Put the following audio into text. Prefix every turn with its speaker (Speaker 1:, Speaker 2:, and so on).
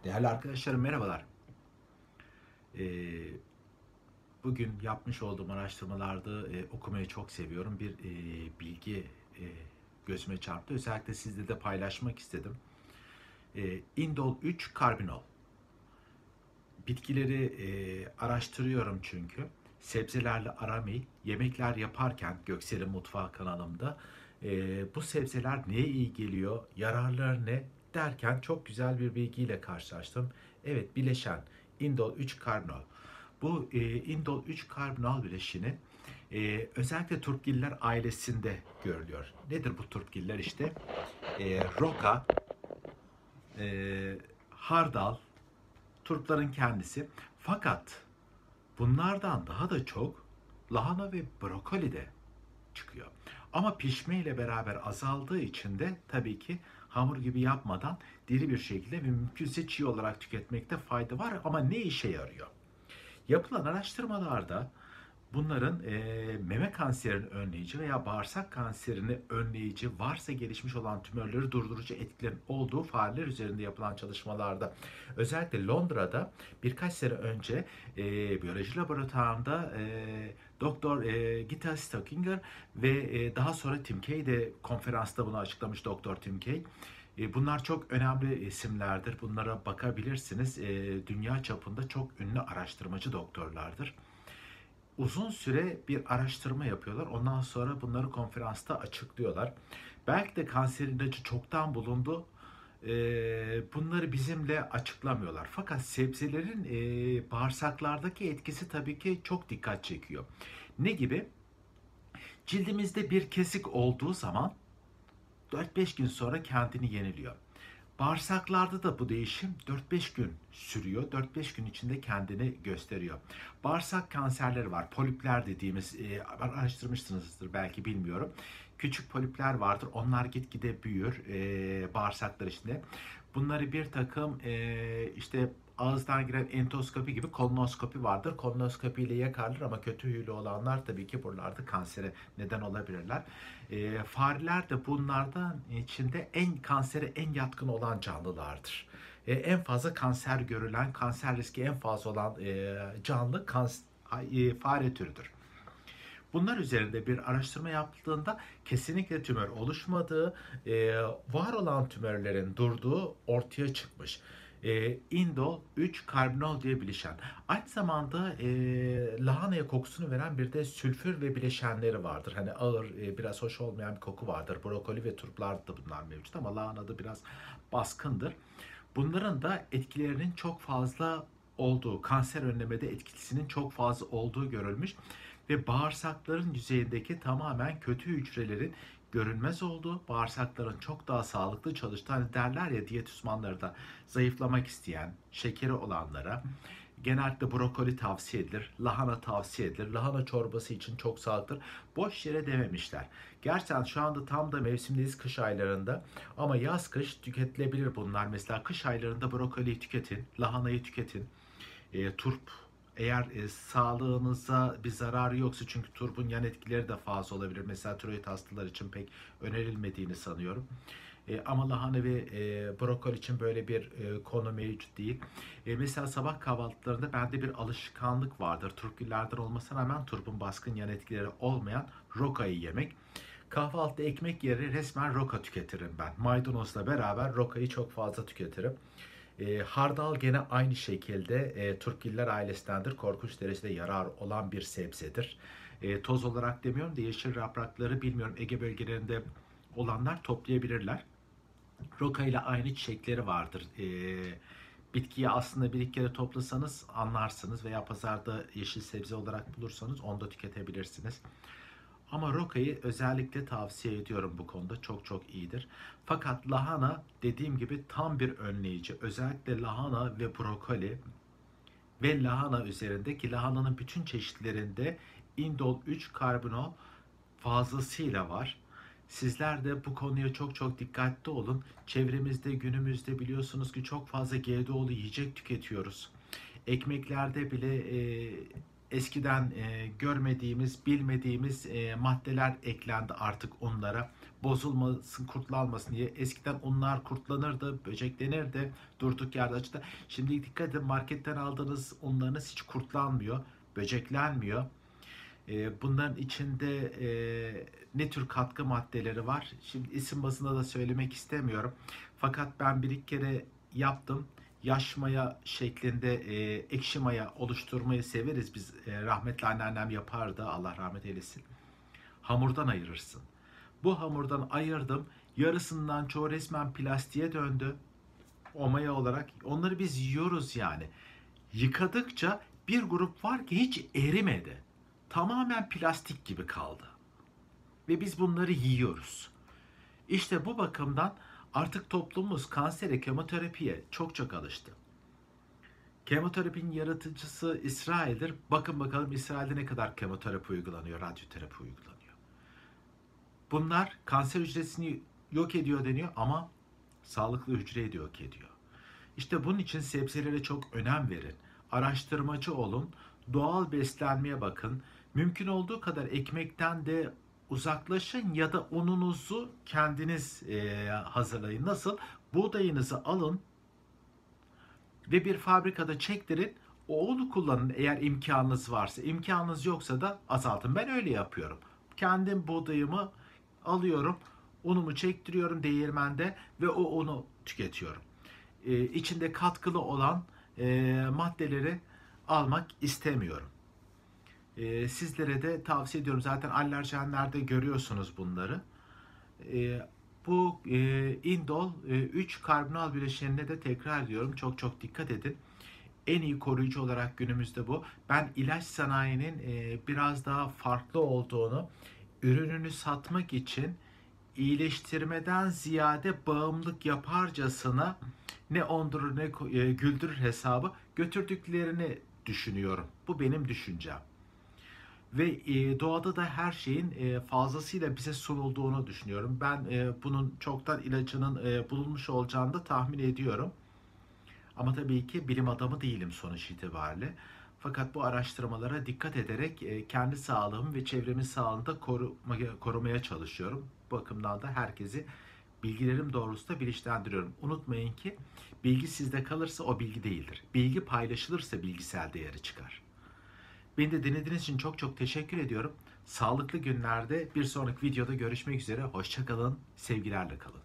Speaker 1: Değerli arkadaşlarım merhabalar. Ee, Bugün yapmış olduğum araştırmalarda okumayı çok seviyorum. Bir bilgi e, gözüme çarptı. Özellikle sizle de paylaşmak istedim. Indol 3 karbinol. Bitkileri araştırıyorum çünkü. Sebzelerle aram iyi. Yemekler yaparken Göksel'in Mutfağı kanalımda bu sebzeler neye iyi geliyor, yararları ne derken çok güzel bir bilgiyle karşılaştım. Evet, bileşen indol 3 karbinol. Bu indol 3 karbinol bileşini özellikle Turpgiller ailesinde görülüyor. Nedir bu Turpgiller işte? Roka, hardal, turpların kendisi. Fakat bunlardan daha da çok lahana ve brokoli de çıkıyor. Ama pişme ile beraber azaldığı için de tabii ki hamur gibi yapmadan diri bir şekilde ve mümkünse çiğ olarak tüketmekte fayda var. Ama ne işe yarıyor? Yapılan araştırmalarda bunların meme kanserinin önleyici veya bağırsak kanserini önleyici, varsa gelişmiş olan tümörleri durdurucu etkilerin olduğu fareler üzerinde yapılan çalışmalarda, özellikle Londra'da birkaç sene önce biyoloji laboratuvarında Doktor Gita Stockinger ve daha sonra Tim Kay de konferansta bunu açıklamış, Doktor Tim Kay. Bunlar çok önemli isimlerdir. Bunlara bakabilirsiniz. Dünya çapında çok ünlü araştırmacı doktorlardır. Uzun süre bir araştırma yapıyorlar. Ondan sonra bunları konferansta açıklıyorlar. Belki de kanserin ilacı çoktan bulundu. Bunları bizimle açıklamıyorlar. Fakat sebzelerin bağırsaklardaki etkisi tabii ki çok dikkat çekiyor. Ne gibi? Cildimizde bir kesik olduğu zaman 4-5 gün sonra kendini yeniliyor. Bağırsaklarda da bu değişim 4-5 gün sürüyor. 4-5 gün içinde kendini gösteriyor. Bağırsak kanserleri var. Polipler dediğimiz, araştırmışsınızdır belki, bilmiyorum. Küçük polipler vardır. Onlar gitgide büyür bağırsaklar içinde. Bunları bir takım işte ağızdan giren endoskopi gibi kolonoskopi vardır. Kolonoskopi ile yakarlar ama kötü huylu olanlar tabii ki buralarda kansere neden olabilirler. Fareler de bunlardan içinde kansere en yatkın olan canlılardır. En fazla kanser görülen, kanser riski en fazla olan canlı fare türüdür. Bunlar üzerinde bir araştırma yapıldığında kesinlikle tümör oluşmadığı, var olan tümörlerin durduğu ortaya çıkmış. Indol 3 karbinol diye bileşen. Aynı zamanda lahanaya kokusunu veren bir de sülfür ve bileşenleri vardır. Hani ağır, biraz hoş olmayan bir koku vardır. Brokoli ve turplarda da bunlar mevcut ama lahanada biraz baskındır. Bunların da etkilerinin çok fazla olduğu, kanser önlemede etkisinin çok fazla olduğu görülmüş ve bağırsakların yüzeyindeki tamamen kötü hücrelerin görünmez olduğu, bağırsakların çok daha sağlıklı çalıştığı, hani derler ya diyet uzmanları da, zayıflamak isteyen, şekeri olanlara genellikle brokoli tavsiye edilir, lahana tavsiye edilir. Lahana çorbası için çok sağlıklıdır. Boş yere dememişler. Gerçekten şu anda tam da mevsimdeyiz, kış aylarında, ama yaz kış tüketilebilir bunlar. Mesela kış aylarında brokoliyi tüketin, lahanayı tüketin. Turp, eğer sağlığınıza bir zararı yoksa, çünkü turpun yan etkileri de fazla olabilir. Mesela tiroid hastalar için pek önerilmediğini sanıyorum. Ama lahana ve brokoli için böyle bir konu mevcut değil. Mesela sabah kahvaltılarında bende bir alışkanlık vardır. Turpgillerden olmasına rağmen turpun baskın yan etkileri olmayan rokayı yemek. Kahvaltıda ekmek yerine resmen roka tüketirim ben. Maydanozla beraber rokayı çok fazla tüketirim. Hardal gene aynı şekilde Turpgiller ailesindendir. Korkunç derecede yarar olan bir sebzedir. Toz olarak demiyorum da yeşil yaprakları, bilmiyorum, Ege bölgelerinde olanlar toplayabilirler. Roka ile aynı çiçekleri vardır. Bitkiyi aslında bir iki kere toplasanız anlarsınız veya pazarda yeşil sebze olarak bulursanız onu da tüketebilirsiniz. Ama rokayı özellikle tavsiye ediyorum bu konuda. Çok çok iyidir. Fakat lahana, dediğim gibi, tam bir önleyici. Özellikle lahana ve brokoli ve lahana üzerindeki, lahananın bütün çeşitlerinde indol 3 karbinol fazlasıyla var. Sizler de bu konuya çok çok dikkatli olun. Çevremizde günümüzde biliyorsunuz ki çok fazla GDO'lu yiyecek tüketiyoruz. Ekmeklerde bile eskiden görmediğimiz, bilmediğimiz maddeler eklendi artık onlara. Bozulmasın, kurtlanmasın diye. Eskiden unlar kurtlanırdı, böceklenirdi durduk yerde açıkta. Şimdi dikkat edin, marketten aldığınız unlarınız hiç kurtlanmıyor, böceklenmiyor. Bunların içinde ne tür katkı maddeleri var? Şimdi isim bazında da söylemek istemiyorum. Fakat ben bir iki kere yaptım. Yaş maya şeklinde ekşi maya oluşturmayı severiz biz. Rahmetli anneannem yapardı. Allah rahmet eylesin. Hamurdan ayırırsın. Bu hamurdan ayırdım. Yarısından çoğu resmen plastiğe döndü. O maya olarak. Onları biz yiyoruz yani. Yıkadıkça bir grup var ki hiç erimedi. Tamamen plastik gibi kaldı. Ve biz bunları yiyoruz. İşte bu bakımdan artık toplumumuz kansere, kemoterapiye çok çok alıştı. Kemoterapinin yaratıcısı İsrail'dir. Bakın bakalım İsrail'de ne kadar kemoterapi uygulanıyor, radyoterapi uygulanıyor. Bunlar kanser hücresini yok ediyor deniyor ama sağlıklı hücreyi de yok ediyor. İşte bunun için sebzelere çok önem verin. Araştırmacı olun, doğal beslenmeye bakın. Mümkün olduğu kadar ekmekten de uzaklaşın ya da ununuzu kendiniz hazırlayın. Nasıl? Buğdayınızı alın ve bir fabrikada çektirin. O unu kullanın eğer imkanınız varsa. İmkanınız yoksa da azaltın. Ben öyle yapıyorum. Kendim buğdayımı alıyorum, unumu çektiriyorum değirmende ve o unu tüketiyorum. İçinde katkılı olan maddeleri almak istemiyorum. Sizlere de tavsiye ediyorum. Zaten alerjenlerde görüyorsunuz bunları. Bu indol 3 karbonal bileşenine de tekrar ediyorum. Çok çok dikkat edin. En iyi koruyucu olarak günümüzde bu. Ben ilaç sanayinin biraz daha farklı olduğunu, ürününü satmak için iyileştirmeden ziyade bağımlılık yaparcasına ne ondurur ne güldürür hesabı götürdüklerini düşünüyorum. Bu benim düşüncem. Ve doğada da her şeyin fazlasıyla bize sunulduğunu düşünüyorum. Ben bunun çoktan ilacının bulunmuş olacağını da tahmin ediyorum. Ama tabii ki bilim adamı değilim sonuç itibariyle. Fakat bu araştırmalara dikkat ederek kendi sağlığımı ve çevremin sağlığını da korumaya çalışıyorum. Bu bakımdan da herkesi bilgilerim doğrultusunda bilinçlendiriyorum. Unutmayın ki bilgi sizde kalırsa o bilgi değildir. Bilgi paylaşılırsa bilgisel değeri çıkar. Beni de dinlediğiniz için çok çok teşekkür ediyorum. Sağlıklı günlerde bir sonraki videoda görüşmek üzere. Hoşça kalın, sevgilerle kalın.